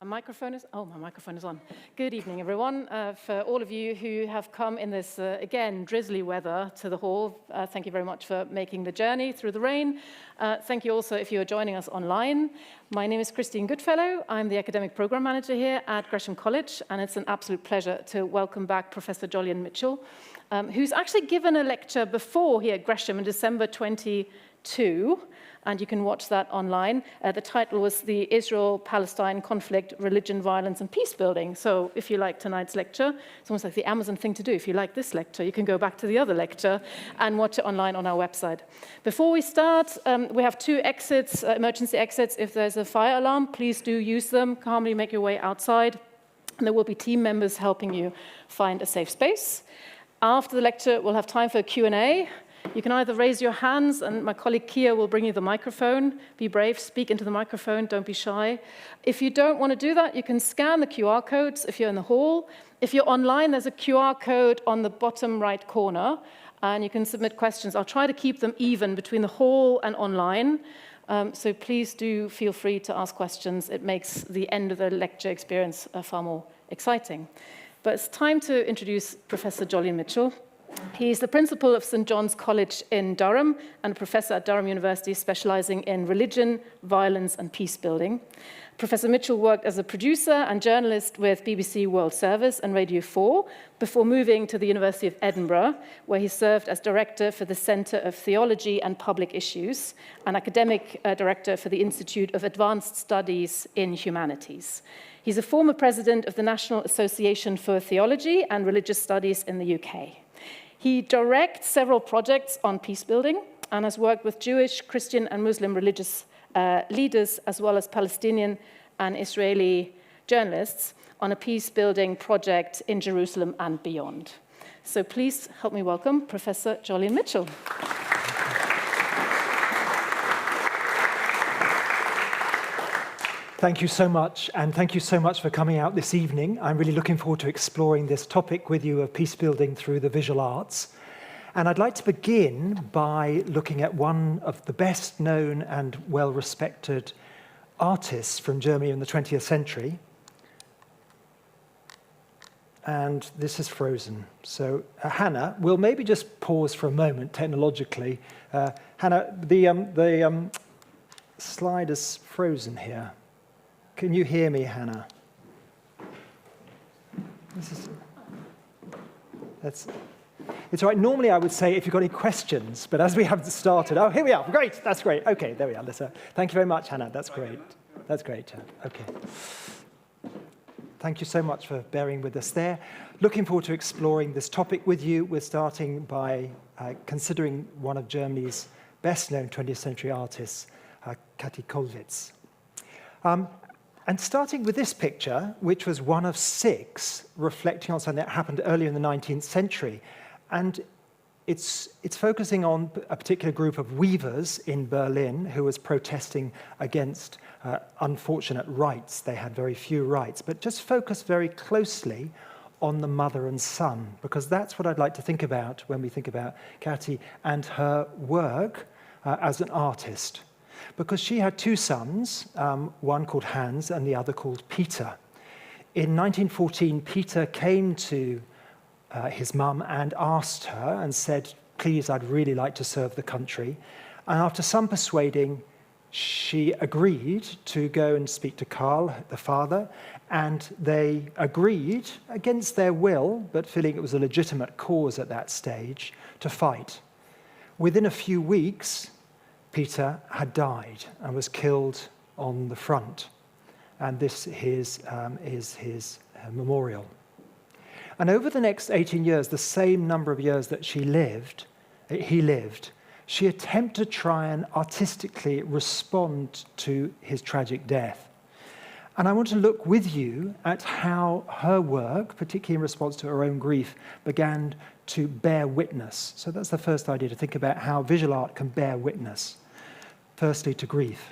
My microphone is on. Good evening, everyone. For all of you who have come in this, again, drizzly weather to the hall, thank you very much for making the journey through the rain. Thank you also if you are joining us online. My name is Christine Goodfellow. I'm the Academic Program Manager here at Gresham College, and it's an absolute pleasure to welcome back Professor Jolyon Mitchell, who's actually given a lecture before here at Gresham in December 22. And you can watch that online. The title was The Israel-Palestine Conflict, Religion, Violence, and Peacebuilding. So if you like tonight's lecture, it's almost like the Amazon thing to do. If you like this lecture, you can go back to the other lecture and watch it online on our website. Before we start, we have two exits, emergency exits. If there's a fire alarm, please do use them. Calmly make your way outside. And there will be team members helping you find a safe space. After the lecture, we'll have time for a Q&A. You can either raise your hands, and my colleague Kia will bring you the microphone. Be brave, speak into the microphone, don't be shy. If you don't want to do that, you can scan the QR codes if you're in the hall. If you're online, there's a QR code on the bottom right corner, and you can submit questions. I'll try to keep them even between the hall and online, so please do feel free to ask questions. It makes the end of the lecture experience far more exciting. But it's time to introduce Professor Jolyon Mitchell. He's the principal of St. John's College in Durham and a professor at Durham University specializing in religion, violence, and peace building. Professor Mitchell worked as a producer and journalist with BBC World Service and Radio 4 before moving to the University of Edinburgh, where he served as director for the Centre of Theology and Public Issues and academic director for the Institute of Advanced Studies in Humanities. He's a former president of the National Association for Theology and Religious Studies in the UK. He directs several projects on peace building and has worked with Jewish, Christian, and Muslim religious leaders, as well as Palestinian and Israeli journalists, on a peace building project in Jerusalem and beyond. So please help me welcome Professor Jolyon Mitchell. Thank you so much, and thank you so much for coming out this evening. I'm really looking forward to exploring this topic with you of peace building through the visual arts. And I'd like to begin by looking at one of the best known and well-respected artists from Germany in the 20th century. And this is Frozen. So Hannah, we'll maybe just pause for a moment technologically. Hannah, the slide is frozen here. Can you hear me, Hannah? It's all right. Normally I would say if you've got any questions, but as we have started, oh, here we are. Great, that's great. Okay, there we are. Thank you very much, Hannah. That's great. That's great. Okay. Thank you so much for bearing with us there. Looking forward to exploring this topic with you. We're starting by considering one of Germany's best-known 20th century artists, Kati Kollwitz. And starting with this picture, which was one of 6 reflecting on something that happened earlier in the 19th century. And it's focusing on a particular group of weavers in Berlin who was protesting against unfortunate rights. They had very few rights, but just focus very closely on the mother and son, because that's what I'd like to think about when we think about Kati and her work as an artist. Because she had 2 sons, one called Hans and the other called Peter. In 1914, Peter came to his mum and asked her and said, please, I'd really like to serve the country. And after some persuading, she agreed to go and speak to Karl, the father, and they agreed, against their will, but feeling it was a legitimate cause at that stage, to fight. Within a few weeks, Peter had died and was killed on the front, and this is his memorial. And over the next 18 years, the same number of years that he lived, she attempted to try and artistically respond to his tragic death. And I want to look with you at how her work, particularly in response to her own grief, began to bear witness. So that's the first idea, to think about how visual art can bear witness. Firstly, to grief.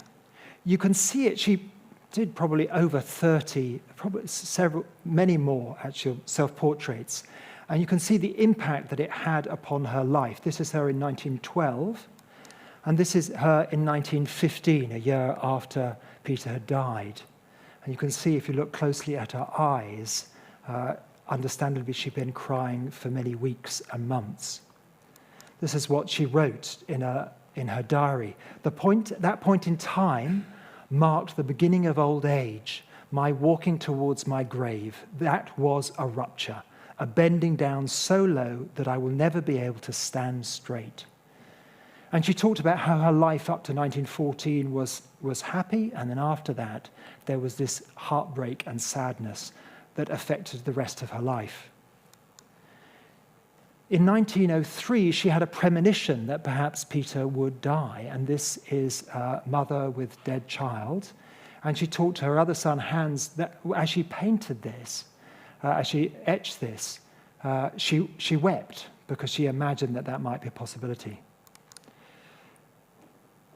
You can see it. She did probably over 30, probably many more actual self-portraits. And you can see the impact that it had upon her life. This is her in 1912, and this is her in 1915, a year after Peter had died. And you can see, if you look closely at her eyes, understandably she'd been crying for many weeks and months. This is what she wrote in her diary. That point in time marked the beginning of old age, my walking towards my grave. That was a rupture, a bending down so low that I will never be able to stand straight. And she talked about how her life up to 1914 was happy, and then after that, there was this heartbreak and sadness that affected the rest of her life. In 1903, she had a premonition that perhaps Peter would die, and this is a mother with dead child. And she talked to her other son, Hans, that as she painted this, as she etched this, she wept because she imagined that might be a possibility.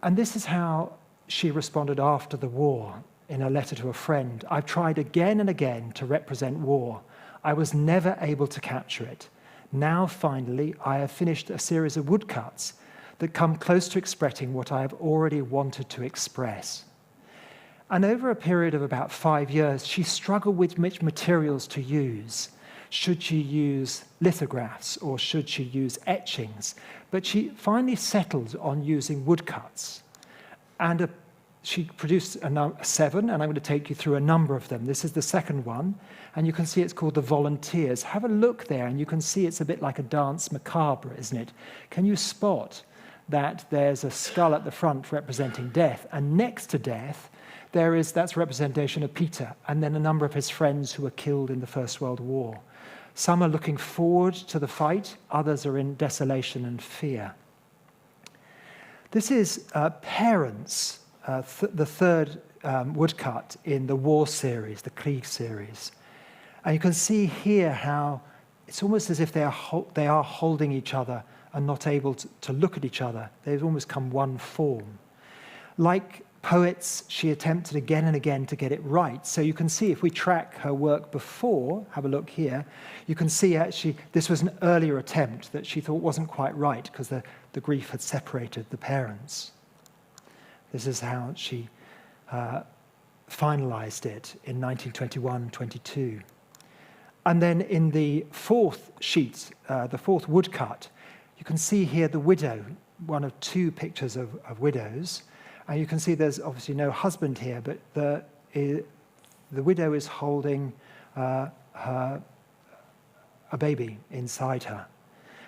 And this is how she responded after the war in a letter to a friend. I've tried again and again to represent war. I was never able to capture it. Now, finally, I have finished a series of woodcuts that come close to expressing what I have already wanted to express. And over a period of about 5 years, she struggled with which materials to use. Should she use lithographs or should she use etchings? But she finally settled on using woodcuts. And she produced 7, and I'm going to take you through a number of them. This is the second one, and you can see it's called The Volunteers. Have a look there, and you can see it's a bit like a danse macabre, isn't it? Can you spot that there's a skull at the front representing death, and next to death, that's representation of Peter, and then a number of his friends who were killed in the First World War. Some are looking forward to the fight, others are in desolation and fear. This is Parents, the third woodcut in the war series, the Krieg series. And you can see here how it's almost as if they are holding each other and not able to look at each other. They've almost come one form. Like poets, she attempted again and again to get it right. So you can see, if we track her work before, have a look here, you can see actually this was an earlier attempt that she thought wasn't quite right because the grief had separated the parents. This is how she finalized it in 1921-22. And then in the fourth sheet, the fourth woodcut, you can see here the widow, one of 2 pictures of widows. And you can see there's obviously no husband here, but the widow is holding a baby inside her.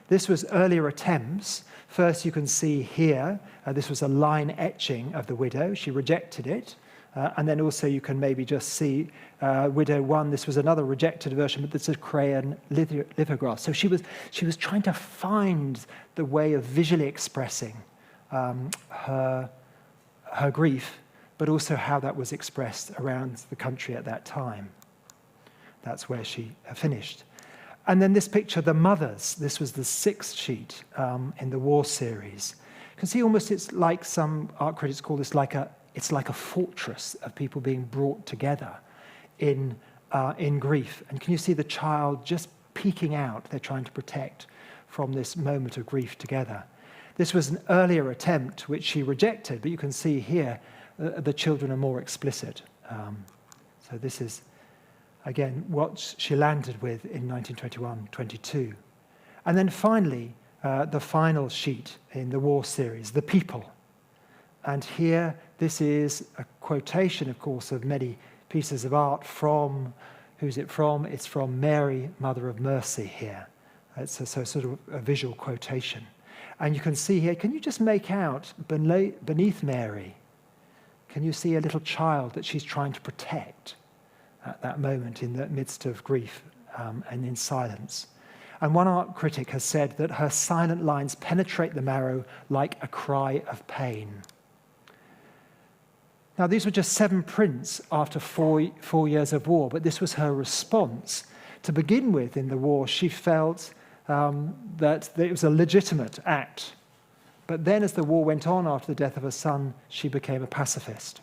This was earlier attempts. First, you can see here, this was a line etching of the widow. She rejected it. And then also you can maybe just see Widow 1. This was another rejected version, but this is a crayon lithograph. So she was trying to find the way of visually expressing her grief, but also how that was expressed around the country at that time. That's where she finished. And then this picture, The Mothers. This was the 6th sheet in the war series. You can see almost it's like some art critics call this it's like a fortress of people being brought together in grief. And can you see the child just peeking out? They're trying to protect from this moment of grief together. This was an earlier attempt which she rejected, but you can see here the children are more explicit. So this is, again, what she landed with in 1921-22. And then finally, the final sheet in the war series, The People. And here, this is a quotation, of course, of many pieces of art from, who's it from? It's from Mary, Mother of Mercy here. It's sort of a visual quotation. And you can see here, can you just make out beneath Mary, can you see a little child that she's trying to protect at that moment in the midst of grief and in silence? And one art critic has said that her silent lines penetrate the marrow like a cry of pain. Now, these were just 7 prints after 4 years of war, but this was her response. To begin with, in the war, she felt that it was a legitimate act. But then as the war went on after the death of her son, she became a pacifist.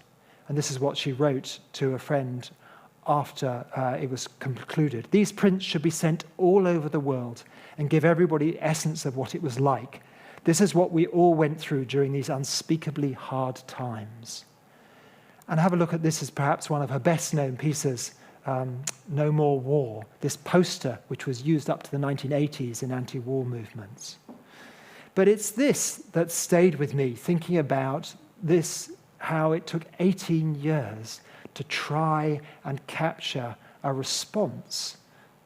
And this is what she wrote to a friend after it was concluded. These prints should be sent all over the world and give everybody the essence of what it was like. This is what we all went through during these unspeakably hard times. And have a look at this as perhaps one of her best-known pieces, No More War, this poster which was used up to the 1980s in anti-war movements. But it's this that stayed with me, thinking about this, how it took 18 years to try and capture a response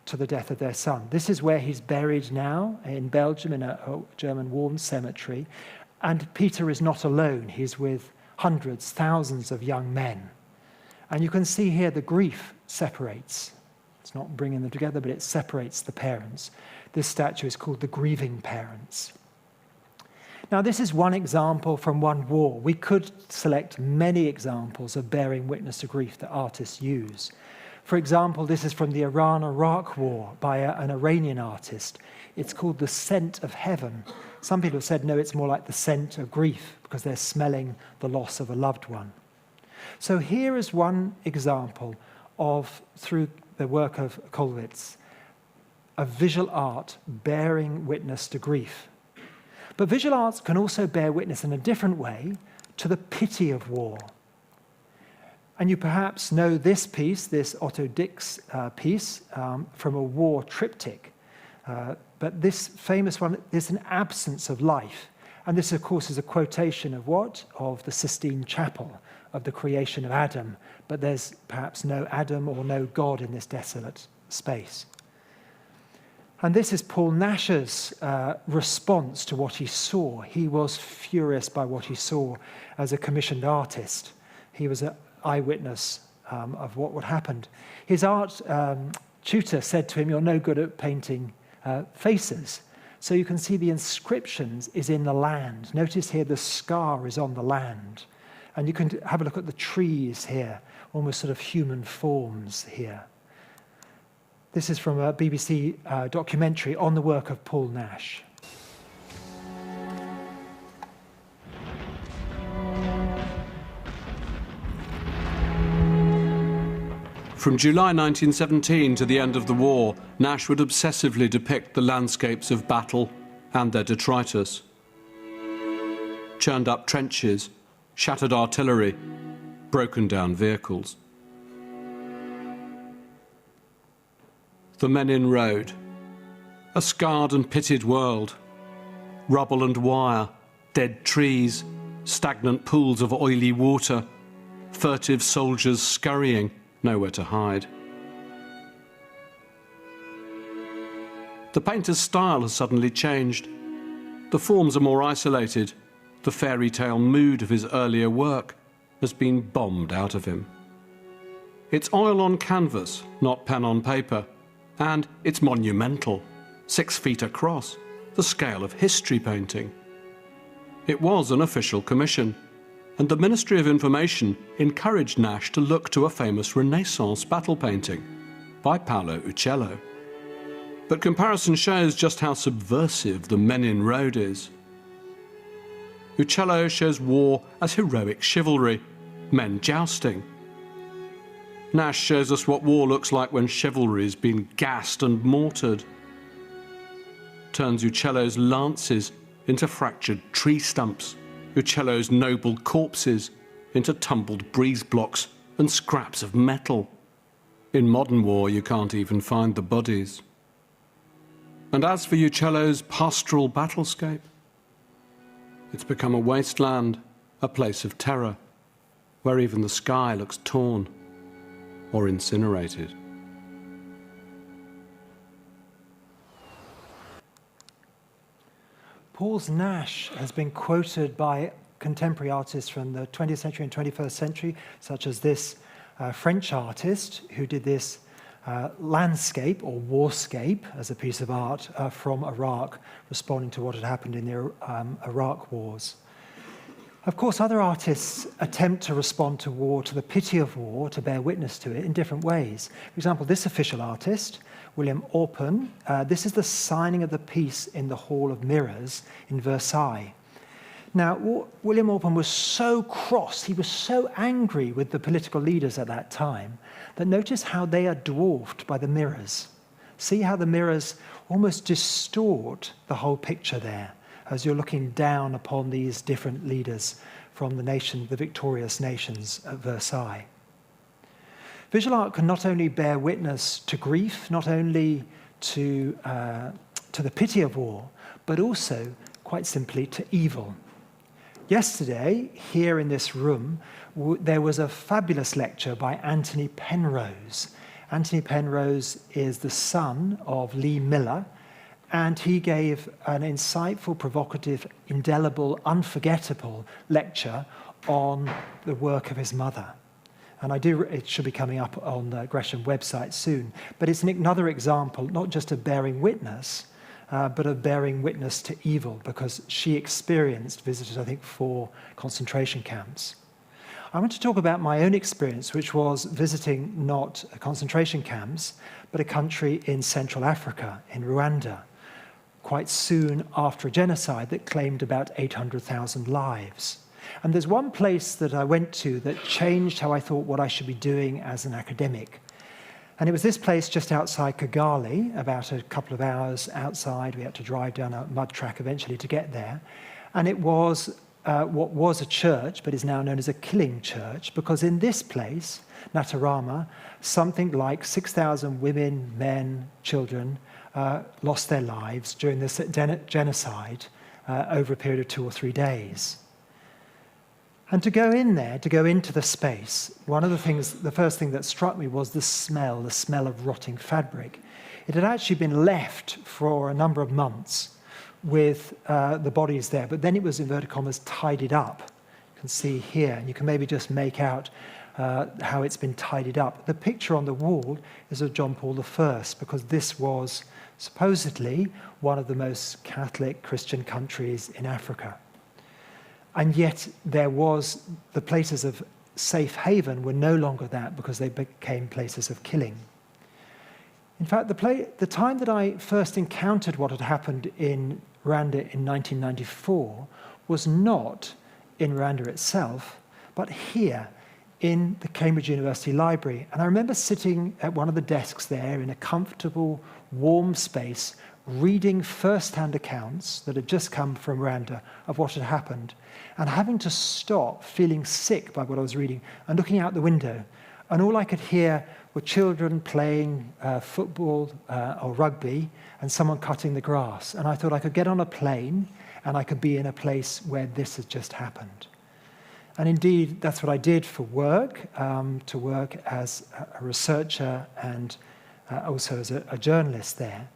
to the death of their son. This is where he's buried now, in Belgium, in a German war cemetery. And Peter is not alone. He's with hundreds, thousands of young men. And you can see here the grief separates. It's not bringing them together, but it separates the parents. This statue is called the Grieving Parents. Now, this is one example from one war. We could select many examples of bearing witness to grief that artists use. For example, this is from the Iran-Iraq War by an Iranian artist. It's called The Scent of Heaven. Some people have said, no, it's more like the scent of grief because they're smelling the loss of a loved one. So here is one example of, through the work of Kollwitz, of visual art bearing witness to grief. But visual arts can also bear witness in a different way to the pity of war. And you perhaps know this piece, this Otto Dix piece, from a war triptych. But this famous one is an absence of life. And this, of course, is a quotation of what? Of the Sistine Chapel, of the creation of Adam. But there's perhaps no Adam or no God in this desolate space. And this is Paul Nash's response to what he saw. He was furious by what he saw as a commissioned artist. He was an eyewitness of what happened. His art tutor said to him, "You're no good at painting faces." So you can see the inscriptions is in the land. Notice here the scar is on the land. And you can have a look at the trees here, almost sort of human forms here. This is from a BBC documentary on the work of Paul Nash. From July 1917 to the end of the war, Nash would obsessively depict the landscapes of battle and their detritus. Churned up trenches, shattered artillery, broken down vehicles. The Menin Road, a scarred and pitted world. Rubble and wire, dead trees, stagnant pools of oily water, furtive soldiers scurrying, nowhere to hide. The painter's style has suddenly changed. The forms are more isolated. The fairy tale mood of his earlier work has been bombed out of him. It's oil on canvas, not pen on paper. And it's monumental, 6 feet across, the scale of history painting. It was an official commission, and the Ministry of Information encouraged Nash to look to a famous Renaissance battle painting by Paolo Uccello. But comparison shows just how subversive the Menin Road is. Uccello shows war as heroic chivalry, men jousting. Nash shows us what war looks like when chivalry's been gassed and mortared. Turns Uccello's lances into fractured tree stumps, Uccello's noble corpses into tumbled breeze blocks and scraps of metal. In modern war, you can't even find the bodies. And as for Uccello's pastoral battlescape, it's become a wasteland, a place of terror, where even the sky looks torn or incinerated. Paul Nash has been quoted by contemporary artists from the 20th century and 21st century, such as this French artist who did this landscape or warscape as a piece of art from Iraq, responding to what had happened in the Iraq wars. Of course, other artists attempt to respond to war, to the pity of war, to bear witness to it in different ways. For example, this official artist, William Orpen, this is the signing of the peace in the Hall of Mirrors in Versailles. Now, William Orpen was so cross, he was so angry with the political leaders at that time, that notice how they are dwarfed by the mirrors. See how the mirrors almost distort the whole picture there, as you're looking down upon these different leaders from the victorious nations at Versailles. Visual art can not only bear witness to grief, not only to the pity of war, but also, quite simply, to evil. Yesterday, here in this room, there was a fabulous lecture by Anthony Penrose. Anthony Penrose is the son of Lee Miller, and he gave an insightful, provocative, indelible, unforgettable lecture on the work of his mother. And it should be coming up on the Gresham website soon. But it's another example, not just of bearing witness, but of bearing witness to evil, because she visited, I think, 4 concentration camps. I want to talk about my own experience, which was visiting not concentration camps, but a country in Central Africa, in Rwanda, quite soon after a genocide that claimed about 800,000 lives. And there's one place that I went to that changed how I thought what I should be doing as an academic. And it was this place just outside Kigali, about a couple of hours outside. We had to drive down a mud track eventually to get there. And it was what was a church, but is now known as a killing church, because in this place, Natarama, something like 6,000 women, men, children lost their lives during this genocide over a period of 2 or 3 days. And to go in there, to go into the space, the first thing that struck me was the smell of rotting fabric. It had actually been left for a number of months with the bodies there, but then it was, inverted commas, tidied up. You can see here, and you can maybe just make out how it's been tidied up. The picture on the wall is of John Paul I, because this was supposedly one of the most Catholic Christian countries in Africa. And yet the places of safe haven were no longer that, because they became places of killing. In fact, the time that I first encountered what had happened in Rwanda in 1994 was not in Rwanda itself, but here in the Cambridge University Library. And I remember sitting at one of the desks there in a comfortable, warm space, reading first-hand accounts that had just come from Rwanda of what had happened, and having to stop, feeling sick by what I was reading, and looking out the window. And all I could hear were children playing football or rugby, and someone cutting the grass. And I thought I could get on a plane, and I could be in a place where this had just happened. And indeed, that's what I did for work, to work as a researcher and also as a journalist there.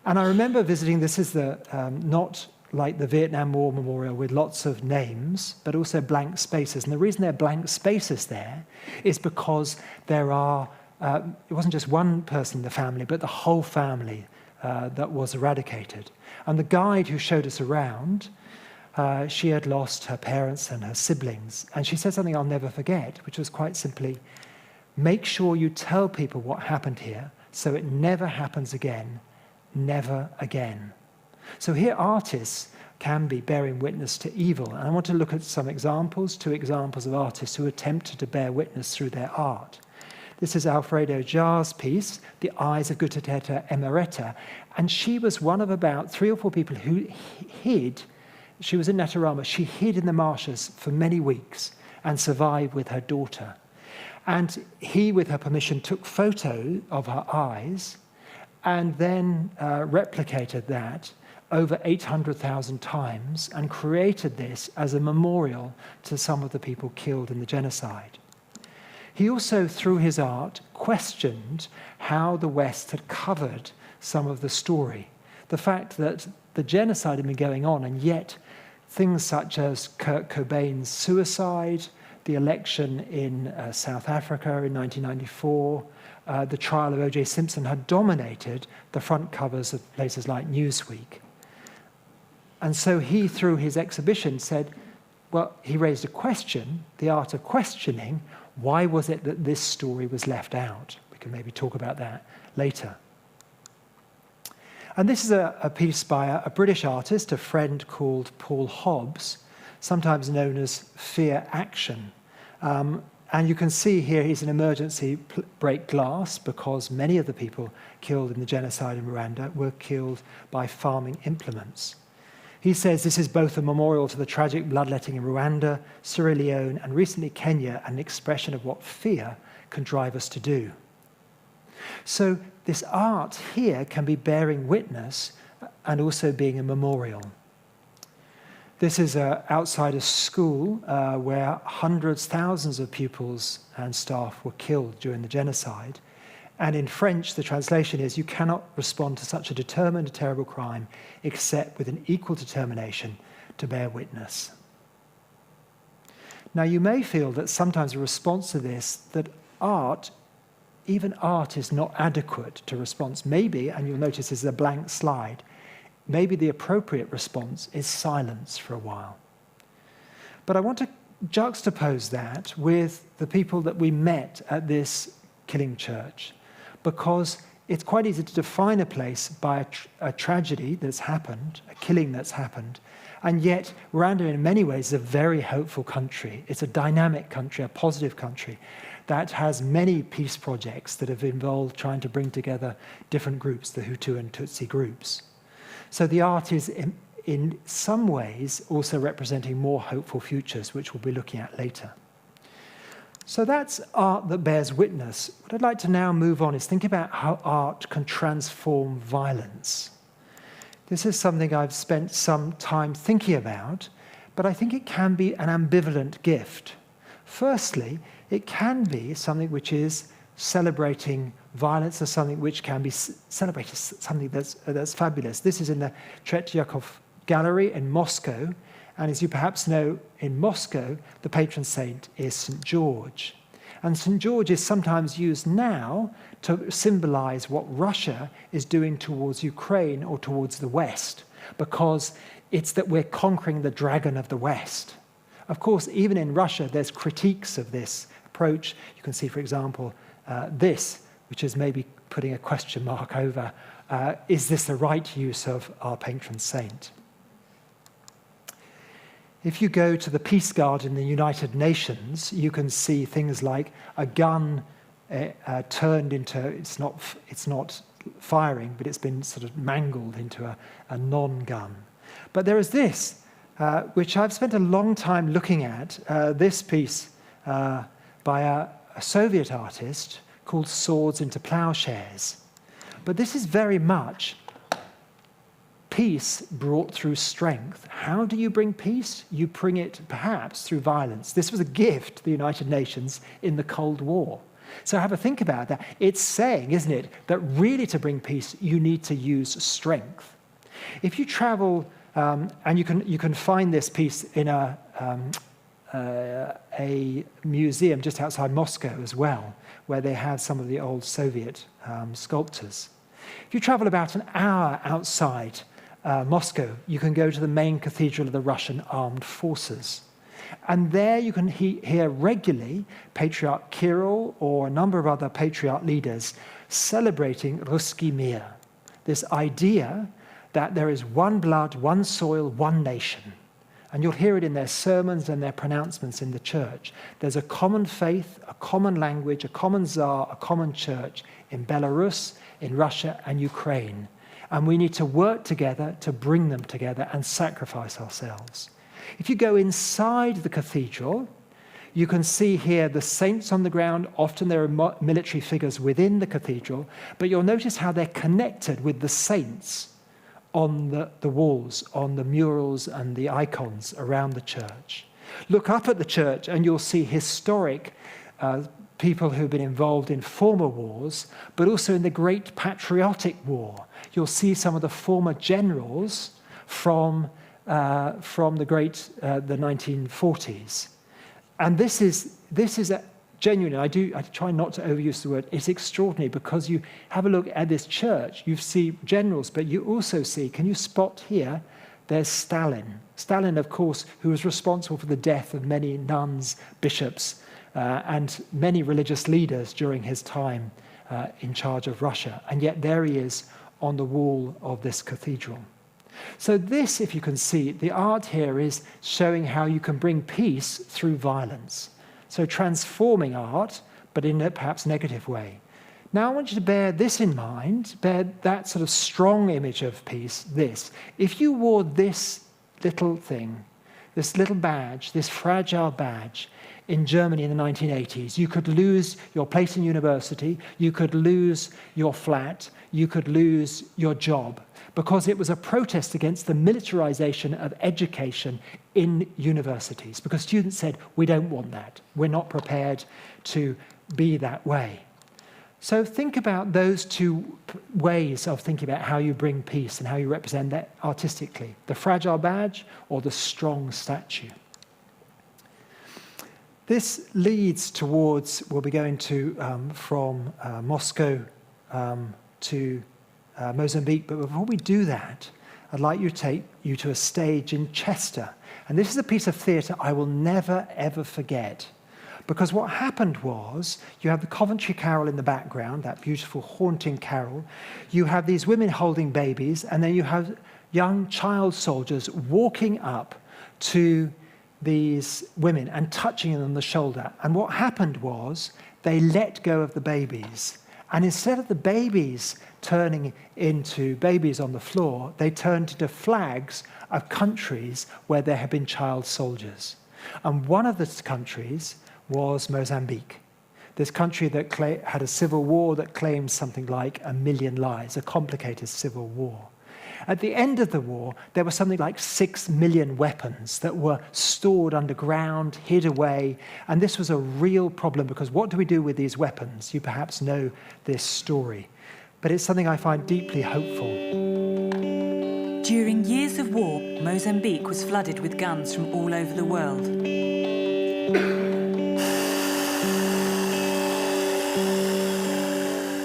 And I remember visiting, this is not like the Vietnam War Memorial with lots of names, but also blank spaces. And the reason there are blank spaces there is because there are, it wasn't just one person in the family, but the whole family that was eradicated. And the guide who showed us around, she had lost her parents and her siblings. And she said something I'll never forget, which was quite simply, make sure you tell people what happened here so it never happens again, never again. So here artists can be bearing witness to evil. And I want to look at two examples of artists who attempted to bear witness through their art. This is Alfredo Jar's piece, The Eyes of Guttadetta Emerita. And she was one of about 3 or 4 people who hid. She was in Natarama. She hid in the marshes for many weeks and survived with her daughter. And he, with her permission, took photo of her eyes and then replicated that over 800,000 times and created this as a memorial to some of the people killed in the genocide. He also, through his art, questioned how the West had covered some of the story. The fact that the genocide had been going on, and yet things such as Kurt Cobain's suicide, the election in South Africa in 1994, the trial of O.J. Simpson had dominated the front covers of places like Newsweek. And so he, through his exhibition, said, well, he raised a question, the art of questioning, why was it that this story was left out? We can maybe talk about that later. And this is a piece by a British artist, a friend called Paul Hobbs, sometimes known as Fear Action. And you can see here he's an emergency break glass, because many of the people killed in the genocide in Rwanda were killed by farming implements. He says this is both a memorial to the tragic bloodletting in Rwanda, Sierra Leone, and recently Kenya, and an expression of what fear can drive us to do. So this art here can be bearing witness and also being a memorial. This is outside a school where hundreds, thousands of pupils and staff were killed during the genocide. And in French, the translation is, you cannot respond to such a determined, terrible crime except with an equal determination to bear witness. Now, you may feel that sometimes a response to this, that art, even art, is not adequate to response. Maybe, and you'll notice this is a blank slide, maybe the appropriate response is silence for a while. But I want to juxtapose that with the people that we met at this killing church, because it's quite easy to define a place by a tragedy that's happened, a killing that's happened, and yet Rwanda in many ways is a very hopeful country. It's a dynamic country, a positive country that has many peace projects that have involved trying to bring together different groups, the Hutu and Tutsi groups. So the art is in some ways also representing more hopeful futures, which we'll be looking at later. So that's art that bears witness. What I'd like to now move on is think about how art can transform violence. This is something I've spent some time thinking about, but I think it can be an ambivalent gift. Firstly, it can be something which is celebrating violence as something which can be celebrated, something that's fabulous. This is in the Tretyakov Gallery in Moscow. And as you perhaps know, in Moscow, the patron saint is St. George. And St. George is sometimes used now to symbolize what Russia is doing towards Ukraine or towards the West, because it's that we're conquering the dragon of the West. Of course, even in Russia, there's critiques of this approach. You can see, for example, this, which is maybe putting a question mark over, is this the right use of our patron saint? If you go to the Peace Guard in the United Nations, you can see things like a gun turned into, it's not firing, but it's been sort of mangled into a non-gun. But there is this, which I've spent a long time looking at, this piece by a Soviet artist called Swords into Plowshares. But this is very much peace brought through strength. How do you bring peace? You bring it perhaps through violence. This was a gift to the United Nations in the Cold War. So have a think about that. It's saying, isn't it, that really to bring peace, you need to use strength. If you travel, and you can find this piece in a museum just outside Moscow as well, where they have some of the old Soviet sculptors. If you travel about an hour outside Moscow, you can go to the main cathedral of the Russian armed forces. And there you can hear regularly Patriarch Kirill or a number of other patriarch leaders celebrating Ruski Mir, this idea that there is one blood, one soil, one nation. And you'll hear it in their sermons and their pronouncements in the church. There's a common faith, a common language, a common czar, a common church in Belarus, in Russia, and Ukraine. And we need to work together to bring them together and sacrifice ourselves. If you go inside the cathedral, you can see here the saints on the ground. Often there are military figures within the cathedral, but you'll notice how they're connected with the saints on the walls, on the murals and the icons around the church. Look up at the church and you'll see historic people who've been involved in former wars, but also in the Great Patriotic War. You'll see some of the former generals from the 1940s. And this is a genuine, I try not to overuse the word, it's extraordinary because you have a look at this church, you see generals, but you also see, can you spot here, there's Stalin. Stalin, of course, who was responsible for the death of many nuns, bishops, and many religious leaders during his time in charge of Russia. And yet there he is on the wall of this cathedral. So this, if you can see, the art here is showing how you can bring peace through violence. So transforming art, but in a perhaps negative way. Now I want you to bear this in mind, bear that sort of strong image of peace, this. If you wore this little thing, this little badge, this fragile badge in Germany in the 1980s. You could lose your place in university, you could lose your flat, you could lose your job, because it was a protest against the militarization of education in universities, because students said, we don't want that. We're not prepared to be that way. So think about those two ways of thinking about how you bring peace and how you represent that artistically, the fragile badge or the strong statue. This leads towards, we'll be going to from Moscow to Mozambique, but before we do that, I'd like to take you to a stage in Chester. And this is a piece of theatre I will never, ever forget. Because what happened was, you have the Coventry Carol in the background, that beautiful haunting carol. You have these women holding babies, and then you have young child soldiers walking up to these women and touching them on the shoulder. And what happened was, they let go of the babies. And instead of the babies turning into babies on the floor, they turned into flags of countries where there had been child soldiers. And one of the countries was Mozambique, this country that had a civil war that claimed something like 1 million lives, a complicated civil war. At the end of the war, there were something like 6 million weapons that were stored underground, hid away, and this was a real problem, because what do we do with these weapons? You perhaps know this story, but it's something I find deeply hopeful. During years of war, Mozambique was flooded with guns from all over the world.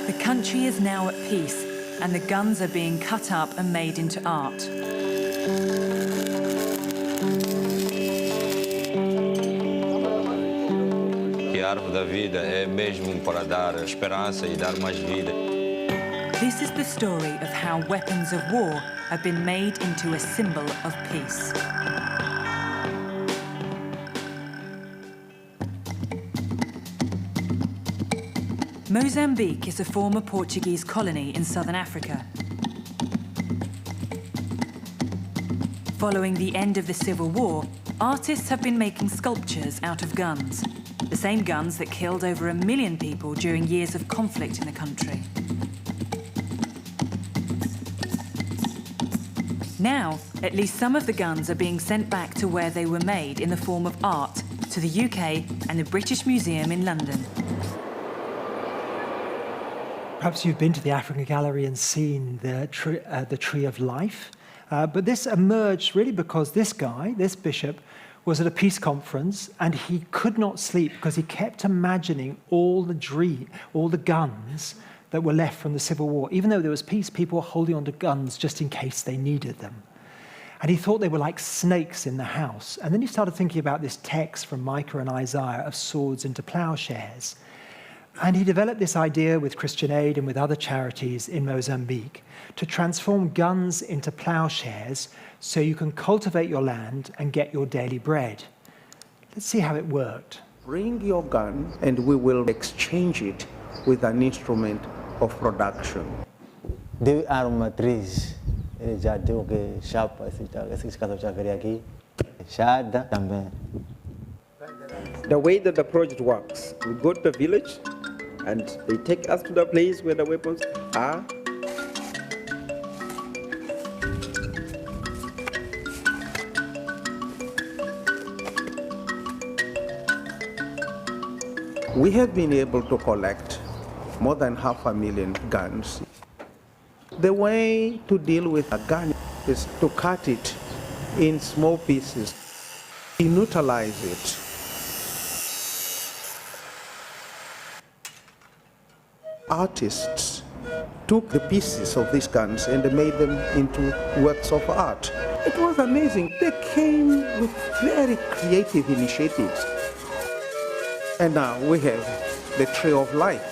The country is now at peace, and the guns are being cut up and made into art. Que a árvore da vida é mesmo para dar esperança e dar mais vida. This is the story of how weapons of war have been made into a symbol of peace. Mozambique is a former Portuguese colony in southern Africa. Following the end of the Civil War, artists have been making sculptures out of guns, the same guns that killed over 1 million people during years of conflict in the country. Now, at least some of the guns are being sent back to where they were made in the form of art, to the UK and the British Museum in London. Perhaps you've been to the African Gallery and seen the Tree of Life. But this emerged really because this guy, this bishop, was at a peace conference and he could not sleep because he kept imagining all the guns that were left from the Civil War. Even though there was peace, people were holding on to guns just in case they needed them. And he thought they were like snakes in the house. And then he started thinking about this text from Micah and Isaiah of swords into plowshares. And he developed this idea with Christian Aid and with other charities in Mozambique to transform guns into plowshares so you can cultivate your land and get your daily bread. Let's see how it worked. Bring your gun and we will exchange it with an instrument of production. Deu armatriz, ele já deu que chapa, esses casos já queria aqui, chada também. The way that the project works, we go to the village and they take us to the place where the weapons are. We have been able to collect more than 500,000 guns. The way to deal with a gun is to cut it in small pieces, neutralize it. Artists took the pieces of these guns and they made them into works of art. It was amazing. They came with very creative initiatives. And now we have the Tree of Life.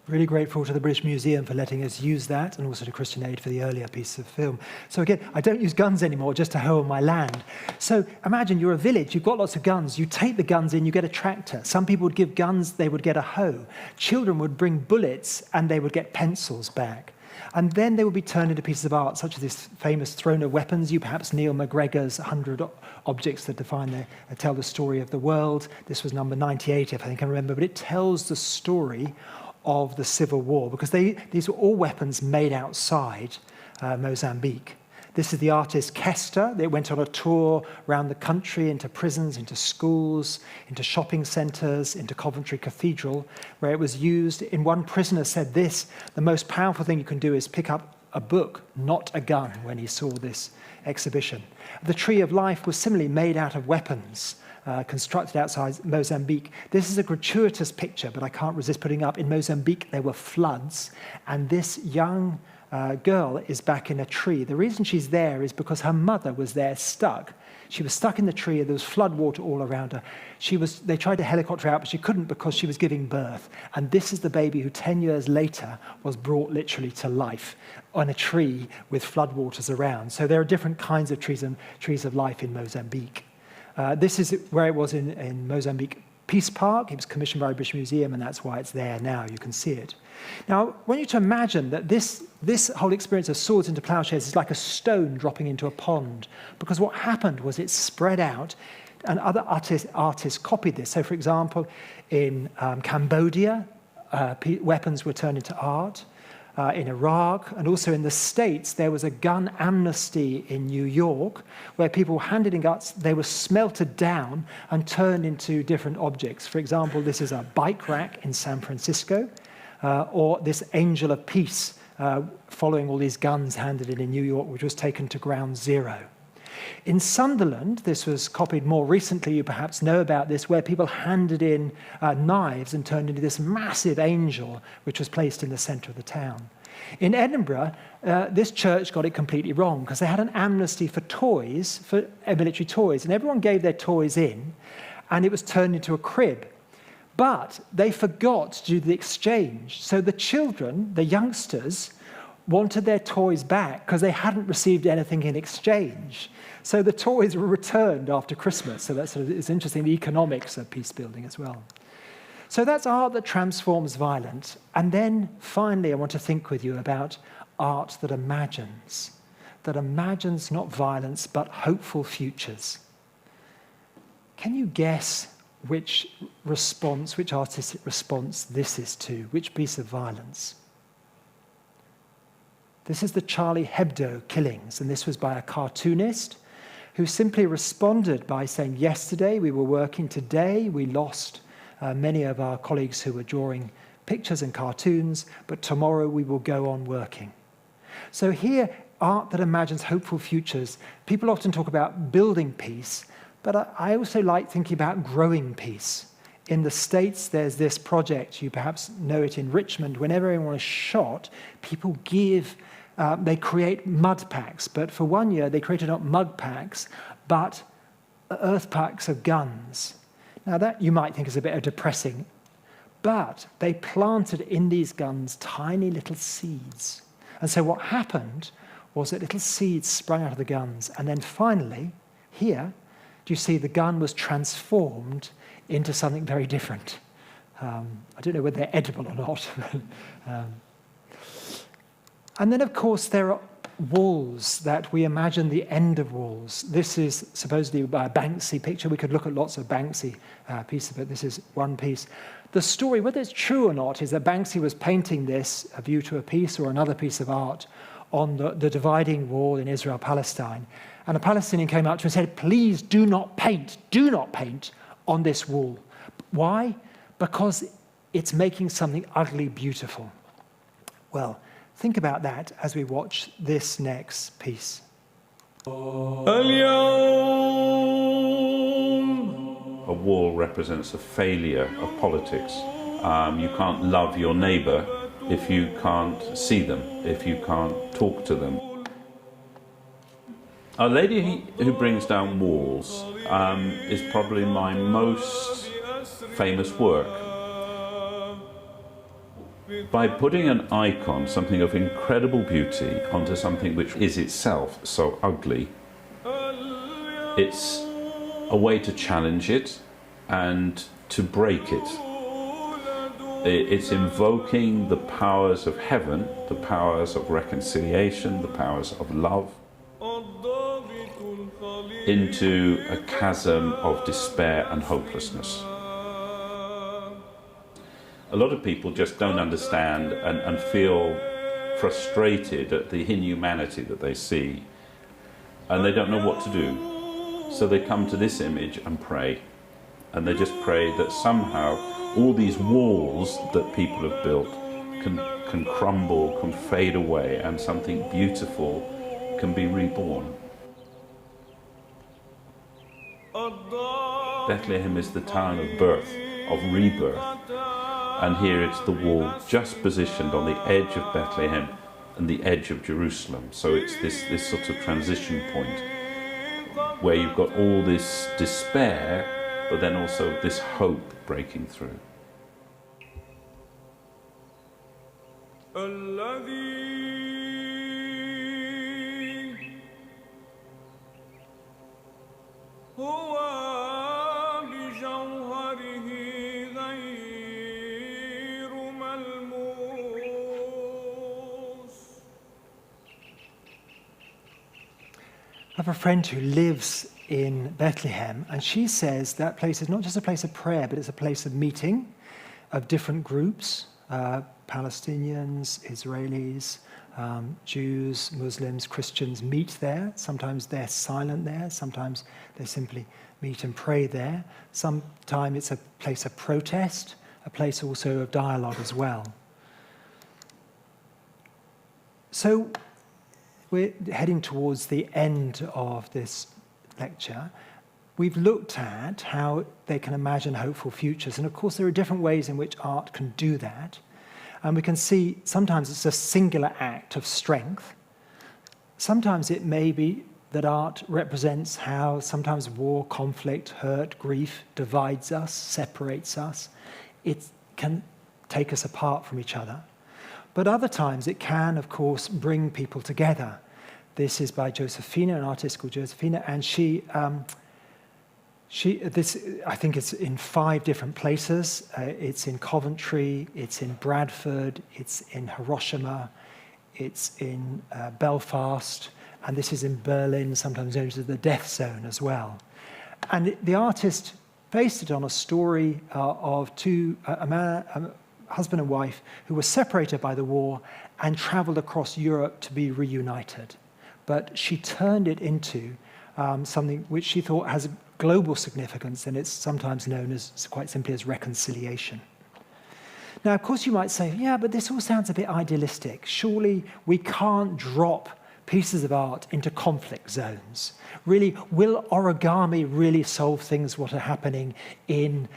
Really grateful to the British Museum for letting us use that, and also to Christian Aid for the earlier piece of film. So again, I don't use guns anymore just to hoe on my land. So imagine you're a village, you've got lots of guns, you take the guns in, you get a tractor. Some people would give guns, they would get a hoe. Children would bring bullets and they would get pencils back. And then they would be turned into pieces of art, such as this famous Throne of Weapons. You perhaps Neil McGregor's 100 Objects that tell the story of the world. This was number 98, if I think I remember, but it tells the story of the Civil War, because these were all weapons made outside Mozambique. This is the artist Kester. They went on a tour around the country, into prisons, into schools, into shopping centres, into Coventry Cathedral, where it was used. In one prisoner said this: the most powerful thing you can do is pick up a book, not a gun, when he saw this exhibition. The Tree of Life was similarly made out of weapons, constructed outside Mozambique. This is a gratuitous picture, but I can't resist putting up. In Mozambique, there were floods, and this young girl is back in a tree. The reason she's there is because her mother was there stuck. She was stuck in the tree, and there was flood water all around her. They tried to helicopter her out, but she couldn't because she was giving birth. And this is the baby who 10 years later was brought literally to life on a tree with floodwaters around. So there are different kinds of trees of life in Mozambique. This is where it was in Mozambique Peace Park. It was commissioned by the British Museum, and that's why it's there now. You can see it. Now, I want you to imagine that this whole experience of swords into plowshares is like a stone dropping into a pond, because what happened was it spread out, and other artists copied this. So, for example, in Cambodia, weapons were turned into art. In Iraq, and also in the States, there was a gun amnesty in New York where people were handed in guns, they were smelted down and turned into different objects. For example, this is a bike rack in San Francisco, or this Angel of Peace following all these guns handed in New York, which was taken to Ground Zero. In Sunderland, this was copied more recently, you perhaps know about this, where people handed in knives and turned into this massive angel, which was placed in the centre of the town. In Edinburgh, this church got it completely wrong, because they had an amnesty for toys, for military toys, and everyone gave their toys in, and it was turned into a crib. But they forgot to do the exchange. So the children, the youngsters, wanted their toys back because they hadn't received anything in exchange. So the toys were returned after Christmas. So it's interesting, the economics of peace building as well. So that's art that transforms violence. And then finally, I want to think with you about art that imagines not violence, but hopeful futures. Can you guess which artistic response this is to? Which piece of violence? This is the Charlie Hebdo killings, and this was by a cartoonist who simply responded by saying, yesterday we were working, today we lost many of our colleagues who were drawing pictures and cartoons, but tomorrow we will go on working. So here, art that imagines hopeful futures. People often talk about building peace, but I also like thinking about growing peace. In the States, there's this project, you perhaps know it in Richmond, whenever anyone is shot, people they create mud packs, but for 1 year they created not mud packs, but earth packs of guns. Now that you might think is a bit depressing, but they planted in these guns tiny little seeds. And so what happened was that little seeds sprung out of the guns, and then finally, here, do you see the gun was transformed into something very different. I don't know whether they're edible or not. And then, of course, there are walls that we imagine the end of walls. This is supposedly a Banksy picture. We could look at lots of Banksy pieces, but this is one piece. The story, whether it's true or not, is that Banksy was painting this, a view to a piece or another piece of art, on the dividing wall in Israel-Palestine. And a Palestinian came up to him and said, please do not paint on this wall. Why? Because it's making something ugly beautiful. Well, think about that as we watch this next piece. A wall represents a failure of politics. You can't love your neighbour if you can't see them, if you can't talk to them. Our Lady Who Brings Down Walls is probably my most famous work. By putting an icon, something of incredible beauty, onto something which is itself so ugly, it's a way to challenge it and to break it. It's invoking the powers of heaven, the powers of reconciliation, the powers of love, into a chasm of despair and hopelessness. A lot of people just don't understand and feel frustrated at the inhumanity that they see, and they don't know what to do. So they come to this image and pray, and they just pray that somehow all these walls that people have built can crumble, can fade away, and something beautiful can be reborn. Bethlehem is the town of birth, of rebirth. And here it's the wall just positioned on the edge of Bethlehem and the edge of Jerusalem. So it's this sort of transition point where you've got all this despair, but then also this hope breaking through. I have a friend who lives in Bethlehem, and she says that place is not just a place of prayer, but it's a place of meeting of different groups, Palestinians, Israelis, Jews, Muslims, Christians meet there. Sometimes they're silent there, sometimes they simply meet and pray there. Sometimes it's a place of protest, a place also of dialogue as well. So we're heading towards the end of this lecture. We've looked at how they can imagine hopeful futures, and of course there are different ways in which art can do that. And we can see sometimes it's a singular act of strength. Sometimes it may be that art represents how sometimes war, conflict, hurt, grief divides us, separates us. It can take us apart from each other. But other times it can, of course, bring people together. This is by Josephina, an artist called Josephina, and this, I think it's in 5 different places. It's in Coventry, it's in Bradford, it's in Hiroshima, it's in Belfast, and this is in Berlin, sometimes known as the death zone as well. And the artist based it on a story of a husband and wife who were separated by the war and traveled across Europe to be reunited. But she turned it into something which she thought has global significance, and it's sometimes known as quite simply as reconciliation. Now, of course, you might say, yeah, but this all sounds a bit idealistic. Surely we can't drop pieces of art into conflict zones. Really, will origami really solve things what are happening in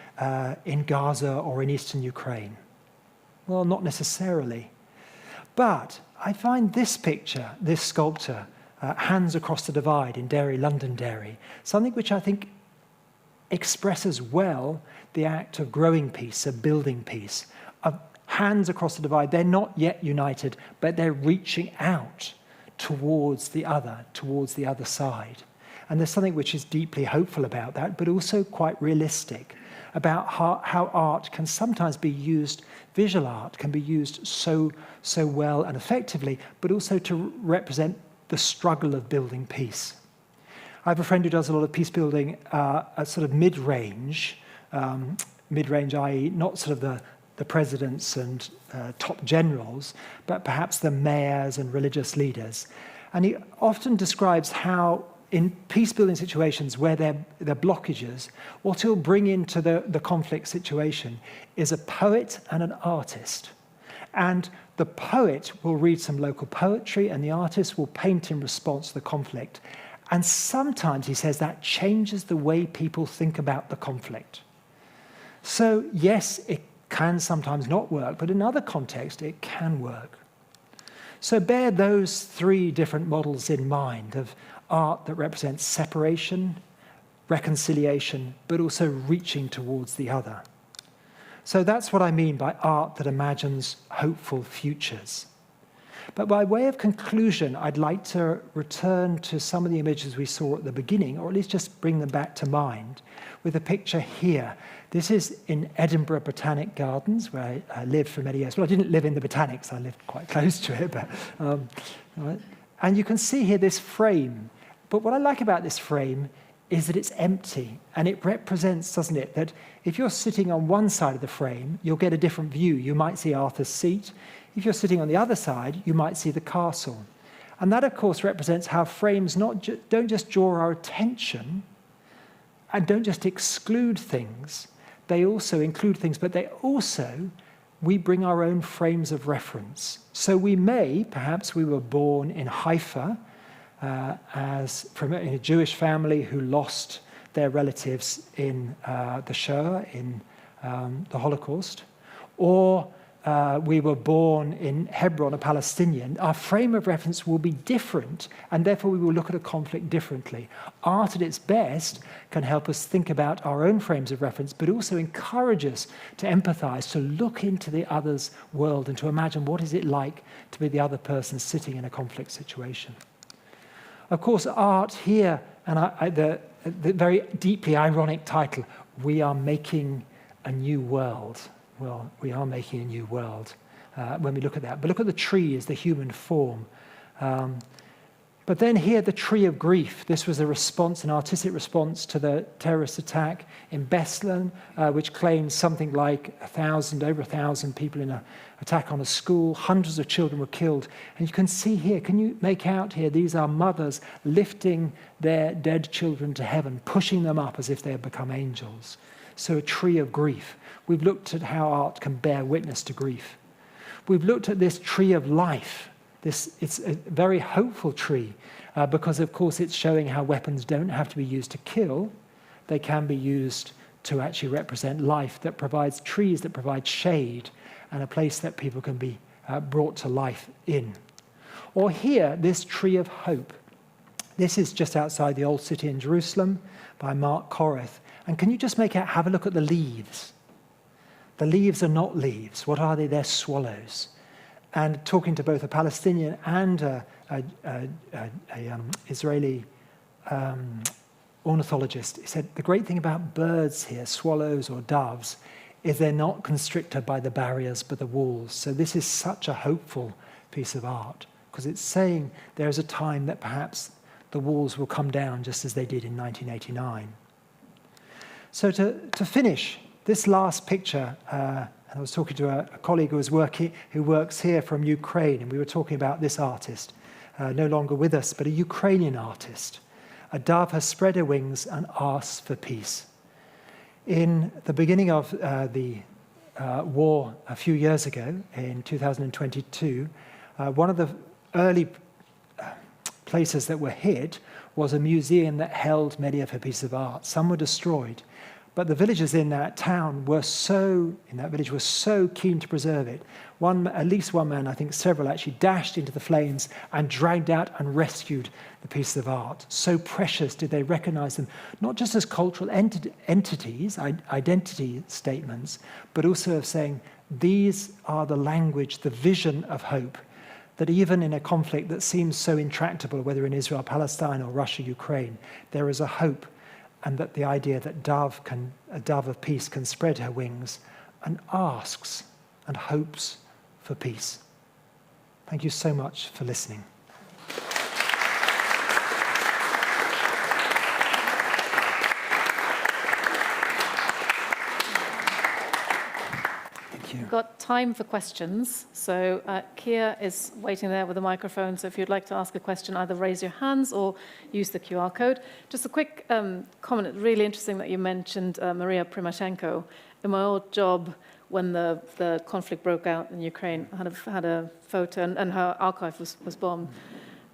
Gaza or in eastern Ukraine? Well, not necessarily. But I find this picture, this sculpture, Hands Across the Divide in Derry, Londonderry, something which I think expresses well the act of growing peace, of building peace, of hands across the divide. They're not yet united, but they're reaching out towards the other side. And there's something which is deeply hopeful about that, but also quite realistic about how art can sometimes be used, visual art can be used so well and effectively, but also to represent the struggle of building peace. I have a friend who does a lot of peace building at sort of mid-range, i.e. not sort of the presidents and top generals, but perhaps the mayors and religious leaders. And he often describes how in peace-building situations where there are blockages, what he'll bring into the conflict situation is a poet and an artist. And the poet will read some local poetry and the artist will paint in response to the conflict. And sometimes, he says, that changes the way people think about the conflict. So, yes, it can sometimes not work, but in other contexts, it can work. So bear those 3 different models in mind of art that represents separation, reconciliation, but also reaching towards the other. So that's what I mean by art that imagines hopeful futures. But by way of conclusion, I'd like to return to some of the images we saw at the beginning, or at least just bring them back to mind, with a picture here. This is in Edinburgh Botanic Gardens, where I lived for many years. Well, I didn't live in the botanics, I lived quite close to it. But, and you can see here this frame. But what I like about this frame is that it's empty, and it represents, doesn't it, that if you're sitting on one side of the frame, you'll get a different view. You might see Arthur's seat. If you're sitting on the other side, you might see the castle. And that, of course, represents how frames don't just draw our attention and don't just exclude things. They also include things, but we bring our own frames of reference. So perhaps we were born in Haifa, from a Jewish family who lost their relatives in the Shoah, in the Holocaust, or we were born in Hebron, a Palestinian. Our frame of reference will be different, and therefore we will look at a conflict differently. Art at its best can help us think about our own frames of reference, but also encourage us to empathize, to look into the other's world and to imagine what is it like to be the other person sitting in a conflict situation. Of course, art here, and the very deeply ironic title, We Are Making a New World. Well, we are making a new world when we look at that. But look at the tree as the human form. But then here, the tree of grief. This was a response, an artistic response to the terrorist attack in Beslan, which claimed something like over 1,000 people in an attack on a school. Hundreds of children were killed. And you can see here, can you make out here, these are mothers lifting their dead children to heaven, pushing them up as if they had become angels. So a tree of grief. We've looked at how art can bear witness to grief. We've looked at this tree of life. It's a very hopeful tree because, of course, it's showing how weapons don't have to be used to kill. They can be used to actually represent life, that provides trees that provide shade and a place that people can be brought to life in. Or here, this tree of hope. This is just outside the Old City in Jerusalem by Mark Koreth. And can you just have a look at the leaves? The leaves are not leaves. What are they? They're swallows. And talking to both a Palestinian and an Israeli ornithologist, he said, the great thing about birds here, swallows or doves, is they're not constricted by the barriers but the walls. So this is such a hopeful piece of art, because it's saying there is a time that perhaps the walls will come down just as they did in 1989. So to finish, this last picture, and I was talking to a colleague who works here from Ukraine, and we were talking about this artist, no longer with us, but a Ukrainian artist. A dove has spread her wings and asks for peace. In the beginning of the war a few years ago, in 2022, one of the early places that were hit was a museum that held many of her pieces of art. Some were destroyed. But the villagers in that village were so keen to preserve it. At least one man, I think several, actually dashed into the flames and dragged out and rescued the pieces of art. So precious did they recognize them, not just as cultural entities, identity statements, but also of saying, these are the language, the vision of hope, that even in a conflict that seems so intractable, whether in Israel-Palestine or Russia-Ukraine, there is a hope. And that the idea that a dove of peace can spread her wings and asks and hopes for peace. Thank you so much for listening. We've got time for questions. So Kia is waiting there with a microphone. So if you'd like to ask a question, either raise your hands or use the QR code. Just a quick comment. It's really interesting that you mentioned Maria Primashenko. In my old job, when the conflict broke out in Ukraine, I had a photo, and her archive was bombed,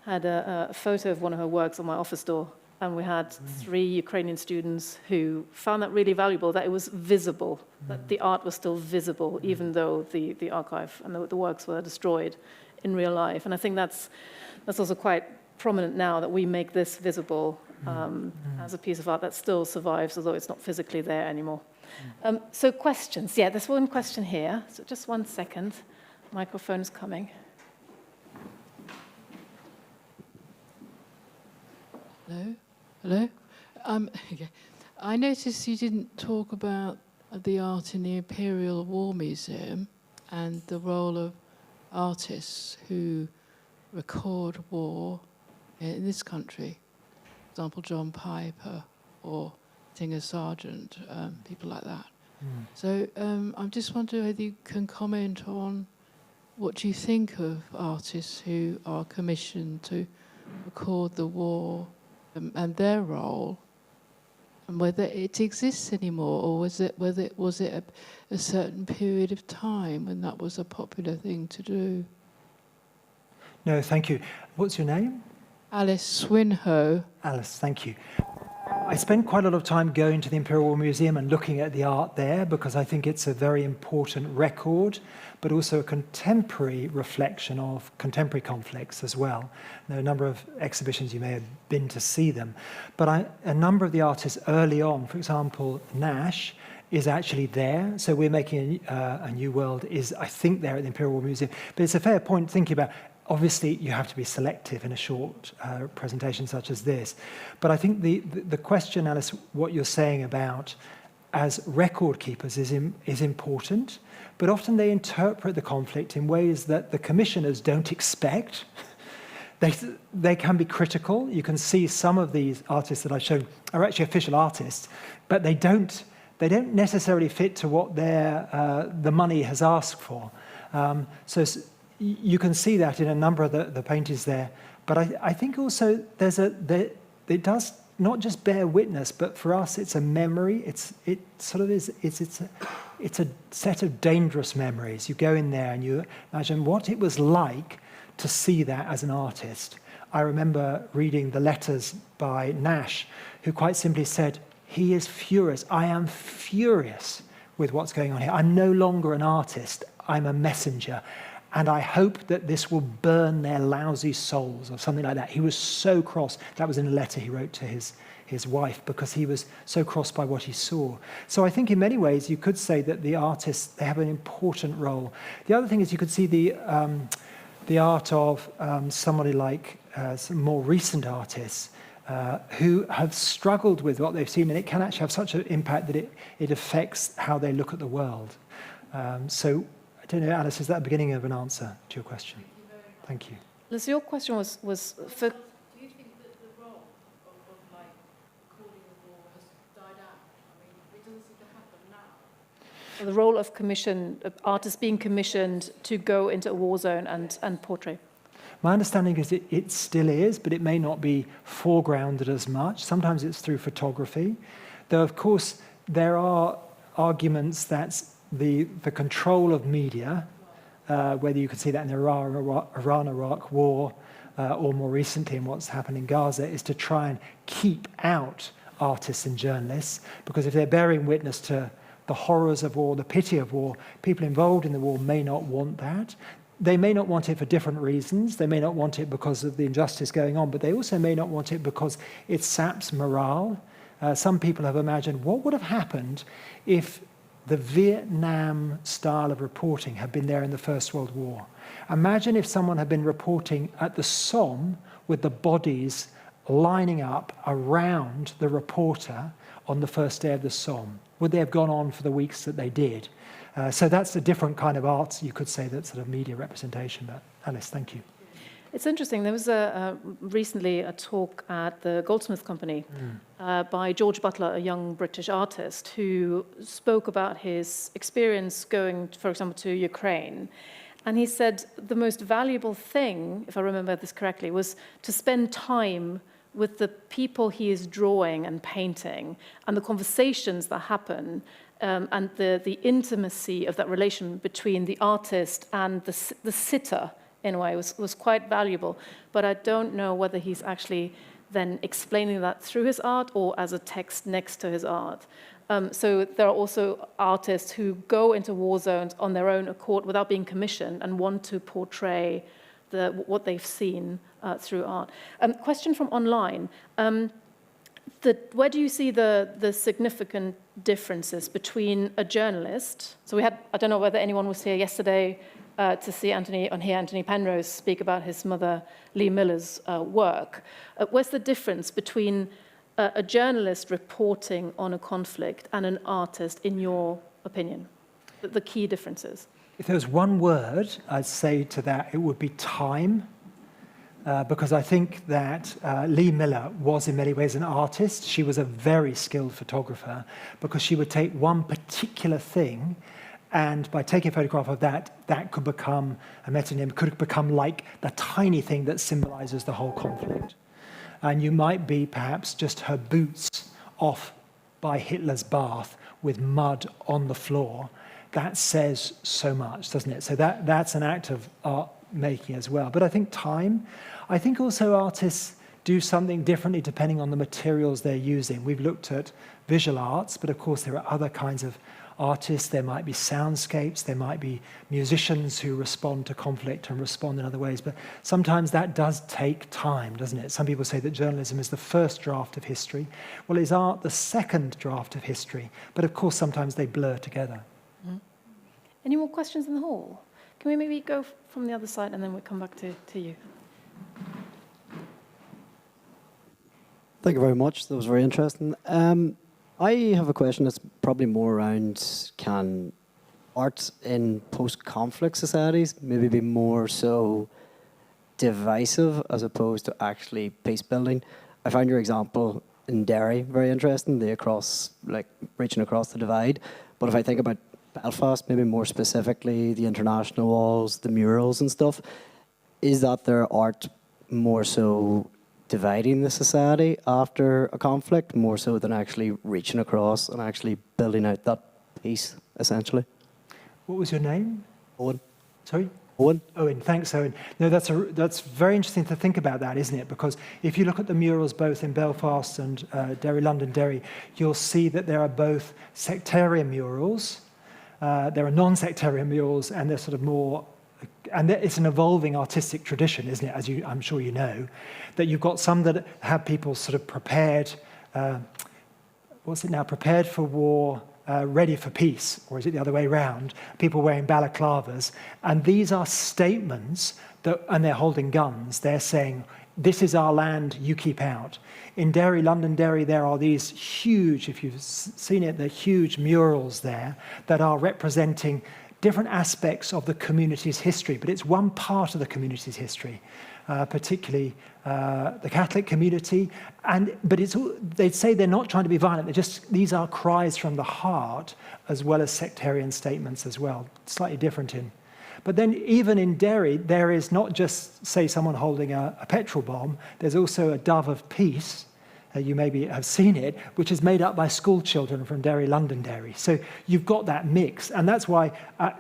had a photo of one of her works on my office door. And we had 3 Ukrainian students who found that really valuable, that it was visible, that the art was still visible, even though the archive and the works were destroyed in real life. And I think that's also quite prominent now, that we make this visible as a piece of art that still survives, although it's not physically there anymore. So questions. Yeah, there's one question here. So just 1 second. Microphone is coming. Hello? Hello? Okay. I noticed you didn't talk about the art in the Imperial War Museum and the role of artists who record war in this country. For example, John Piper or Singer Sargent, people like that. So I'm just wondering whether you can comment on what you think of artists who are commissioned to record the war and their role, and whether it exists anymore, or was it a certain period of time when that was a popular thing to do? No, thank you. What's your name? Alice Swinhoe. Alice, thank you. I spent quite a lot of time going to the Imperial War Museum and looking at the art there because I think it's a very important record, but also a contemporary reflection of contemporary conflicts as well. There are a number of exhibitions, you may have been to see them, but a number of the artists early on, for example, Nash, is actually there. So we're making a new world is, I think, there at the Imperial War Museum. But it's a fair point thinking about, obviously, you have to be selective in a short presentation such as this. But I think the question, Alice, what you're saying about as record keepers is important, but often they interpret the conflict in ways that the commissioners don't expect. They can be critical. You can see some of these artists that I've shown are actually official artists, but they don't necessarily fit to what the money has asked for. So you can see that in a number of the paintings there. But I think also it does not just bear witness, but for us it's a memory. It's a set of dangerous memories. You go in there and you imagine what it was like to see that as an artist. I remember reading the letters by Nash, who quite simply said, he is furious. I am furious with what's going on here. I'm no longer an artist. I'm a messenger. And I hope that this will burn their lousy souls, or something like that. He was so cross. That was in a letter he wrote to his wife, because he was so cross by what he saw. So I think in many ways you could say that the artists, they have an important role. The other thing is you could see the art of somebody like some more recent artists who have struggled with what they've seen, and it can actually have such an impact that it affects how they look at the world. So I don't know, Alice, is that the beginning of an answer to your question? Thank you. Liz, your question was for... Do you think that the role of like recording the war has died out? I mean, it doesn't seem to happen now. The role of artists being commissioned to go into a war zone and portray? My understanding is it still is, but it may not be foregrounded as much. Sometimes it's through photography. Though, of course, there are arguments that the control of media, whether you could see that in the Iran-Iraq war, or more recently in what's happened in Gaza, is to try and keep out artists and journalists, because if they're bearing witness to the horrors of war, the pity of war, people involved in the war may not want that. They may not want it for different reasons. They may not want it because of the injustice going on, but they also may not want it because it saps morale. Some people have imagined what would have happened if the Vietnam style of reporting had been there in the First World War. Imagine if someone had been reporting at the Somme with the bodies lining up around the reporter on the first day of the Somme. Would they have gone on for the weeks that they did? So that's a different kind of art, you could say, that's sort of media representation. But Alice, thank you. It's interesting. There was recently a talk at the Goldsmith Company by George Butler, a young British artist, who spoke about his experience going, for example, to Ukraine. And he said the most valuable thing, if I remember this correctly, was to spend time with the people he is drawing and painting, and the conversations that happen, and the intimacy of that relation between the artist and the sitter, in a way, was quite valuable. But I don't know whether he's actually then explaining that through his art or as a text next to his art. So there are also artists who go into war zones on their own accord without being commissioned and want to portray what they've seen through art. Question from online. Where do you see the significant differences between a journalist. So we had, I don't know whether anyone was here yesterday to see Anthony Penrose speak about his mother, Lee Miller's work. What's the difference between a journalist reporting on a conflict and an artist, in your opinion? The key differences? If there was one word I'd say to that, it would be time. Because I think that Lee Miller was in many ways an artist. She was a very skilled photographer because she would take one particular thing, and by taking a photograph of that, that could become a metonym, could become like the tiny thing that symbolizes the whole conflict. And you might be perhaps just her boots off by Hitler's bath with mud on the floor. That says so much, doesn't it? So that's an act of art making as well. But I think time. I think also artists do something differently depending on the materials they're using. We've looked at visual arts, but of course there are other kinds of artists. There might be soundscapes, there might be musicians who respond to conflict and respond in other ways. But sometimes that does take time, doesn't it? Some people say that journalism is the first draft of history. Well, is art the second draft of history? But of course sometimes they blur together. Mm-hmm. Any more questions in the hall? Can we maybe go from the other side and then we'll come back to you? Thank you very much. That was very interesting. I have a question that's probably more around, can art in post-conflict societies maybe be more so divisive as opposed to actually peace building? I found your example in Derry very interesting, reaching across the divide. But if I think about Belfast, maybe more specifically, the international walls, the murals and stuff, is that their art more so dividing the society after a conflict, more so than actually reaching across and actually building out that peace, essentially? What was your name? Owen. Sorry? Owen. Owen, thanks, Owen. No, that's very interesting to think about that, isn't it? Because if you look at the murals both in Belfast and London Derry, you'll see that there are both sectarian murals, there are non-sectarian murals, and they're sort of more, and it's an evolving artistic tradition, isn't it, as I'm sure you know, that you've got some that have people sort of prepared, prepared for war, ready for peace, or is it the other way around? People wearing balaclavas, and these are statements, and they're holding guns, they're saying, this is our land, you keep out. In Derry, London Derry, there are these huge, if you've seen it, they're huge murals there that are representing different aspects of the community's history, but it's one part of the community's history, particularly the Catholic community. But they'd say they're not trying to be violent, these are cries from the heart as well as sectarian statements as well, slightly different in. But then even in Derry, there is not just, say, someone holding a petrol bomb, there's also a dove of peace, you maybe have seen it, which is made up by school children from Derry, London Derry. So you've got that mix, and that's why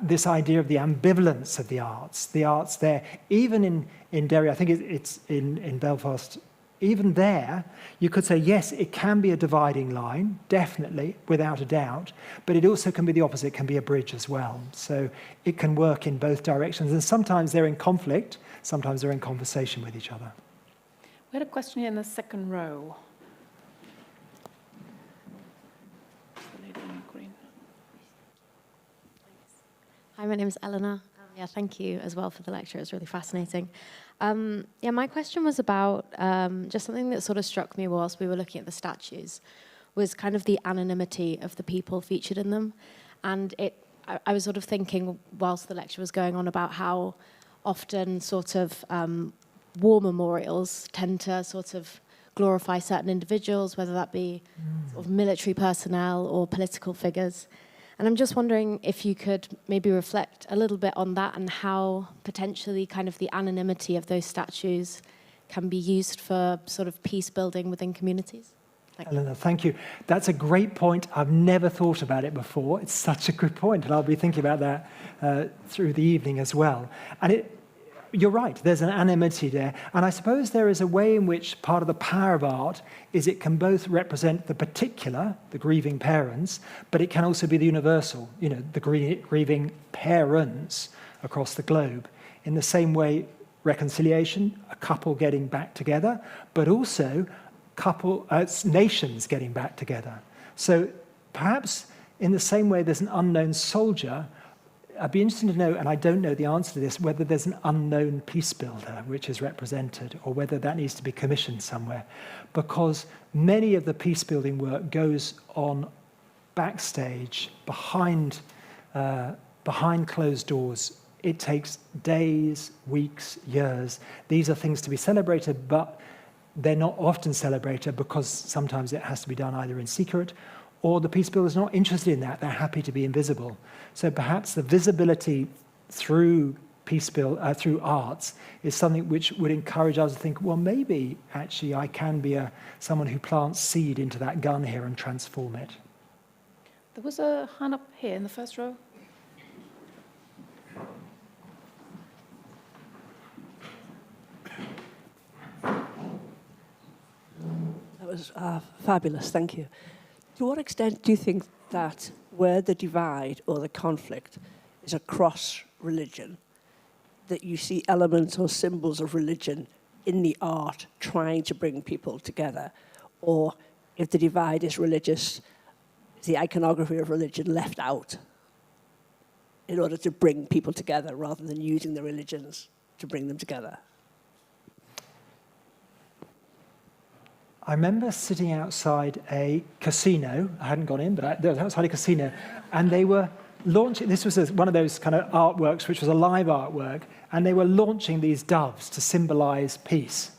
this idea of the ambivalence of the arts there, even in Derry, I think it's in Belfast, even there, you could say, yes, it can be a dividing line, definitely, without a doubt, but it also can be the opposite, it can be a bridge as well. So it can work in both directions, and sometimes they're in conflict, sometimes they're in conversation with each other. We had a question here in the second row. Hi, my name is Eleanor. Yeah, thank you as well for the lecture. It was really fascinating. My question was about just something that sort of struck me whilst we were looking at the statues, was kind of the anonymity of the people featured in them. And I was sort of thinking whilst the lecture was going on about how often sort of war memorials tend to sort of glorify certain individuals, whether that be sort of military personnel or political figures. And I'm just wondering if you could maybe reflect a little bit on that and how potentially kind of the anonymity of those statues can be used for sort of peace building within communities. Eleanor, thank you. That's a great point. I've never thought about it before. It's such a good point, and I'll be thinking about that through the evening as well. And you're right, there's an anonymity there. And I suppose there is a way in which part of the power of art is it can both represent the particular, the grieving parents, but it can also be the universal, the grieving parents across the globe. In the same way, reconciliation, a couple getting back together, but also nations getting back together. So perhaps in the same way there's an unknown soldier, I'd be interested to know, and I don't know the answer to this, whether there's an unknown peace builder which is represented, or whether that needs to be commissioned somewhere. Because many of the peace building work goes on backstage, behind closed doors. It takes days, weeks, years. These are things to be celebrated, but they're not often celebrated because sometimes it has to be done either in secret, or the peace builders are not interested in that. They're happy to be invisible. So perhaps the visibility through through arts is something which would encourage us to think, well, maybe actually I can be someone who plants seed into that gun here and transform it. There was a hand up here in the first row. That was fabulous, thank you. To what extent do you think that where the divide or the conflict is across religion, that you see elements or symbols of religion in the art trying to bring people together? Or if the divide is religious, is the iconography of religion left out in order to bring people together rather than using the religions to bring them together? I remember sitting outside a casino. I hadn't gone in, but I was outside a casino, and they were launching, this was one of those kind of artworks, which was a live artwork, and they were launching these doves to symbolize peace.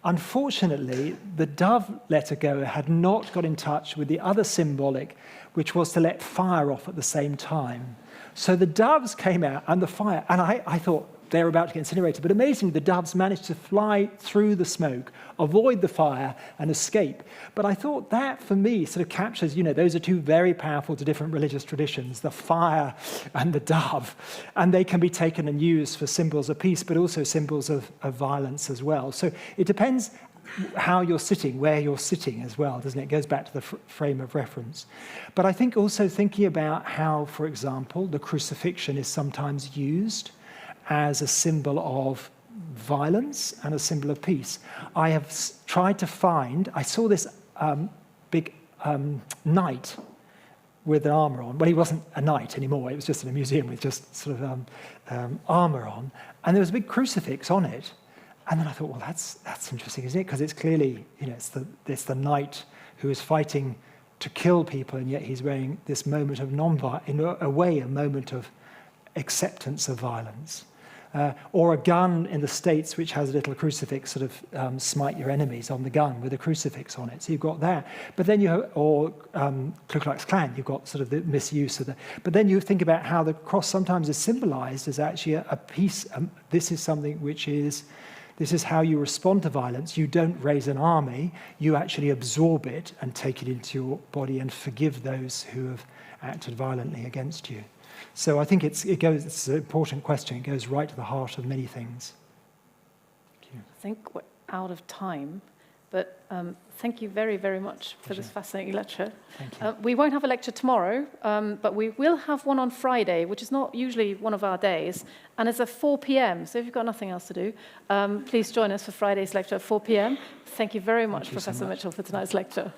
Unfortunately, the dove let-go had not got in touch with the other symbolic, which was to let fire off at the same time. So the doves came out, and the fire, and I thought, they were about to get incinerated. But amazingly, the doves managed to fly through the smoke, avoid the fire, and escape. But I thought that, for me, sort of captures, those are two very powerful to different religious traditions, the fire and the dove. And they can be taken and used for symbols of peace, but also symbols of violence as well. So it depends how you're sitting, where you're sitting as well, doesn't it? It goes back to the frame of reference. But I think also thinking about how, for example, the crucifixion is sometimes used as a symbol of violence and a symbol of peace. I have tried to find, I saw this big knight with an armor on. Well, he wasn't a knight anymore. It was just in a museum with just sort of armor on. And there was a big crucifix on it. And then I thought, well, that's interesting, isn't it? Because it's clearly, it's the knight who is fighting to kill people, and yet he's wearing this moment of in a way, a moment of acceptance of violence. Or a gun in the States which has a little crucifix, sort of smite your enemies on the gun with a crucifix on it. So you've got that. But then or Ku Klux Klan, you've got sort of the misuse of But then you think about how the cross sometimes is symbolized as actually a peace. This is something which is, this is how you respond to violence. You don't raise an army. You actually absorb it and take it into your body and forgive those who have acted violently against you. So I think it's an important question. It goes right to the heart of many things. I think we're out of time, but thank you very, very much for this fascinating lecture. Thank you. We won't have a lecture tomorrow, but we will have one on Friday, which is not usually one of our days, and it's at 4 p.m. So if you've got nothing else to do, please join us for Friday's lecture at 4 p.m. Thank you very much, Professor Mitchell, for tonight's lecture.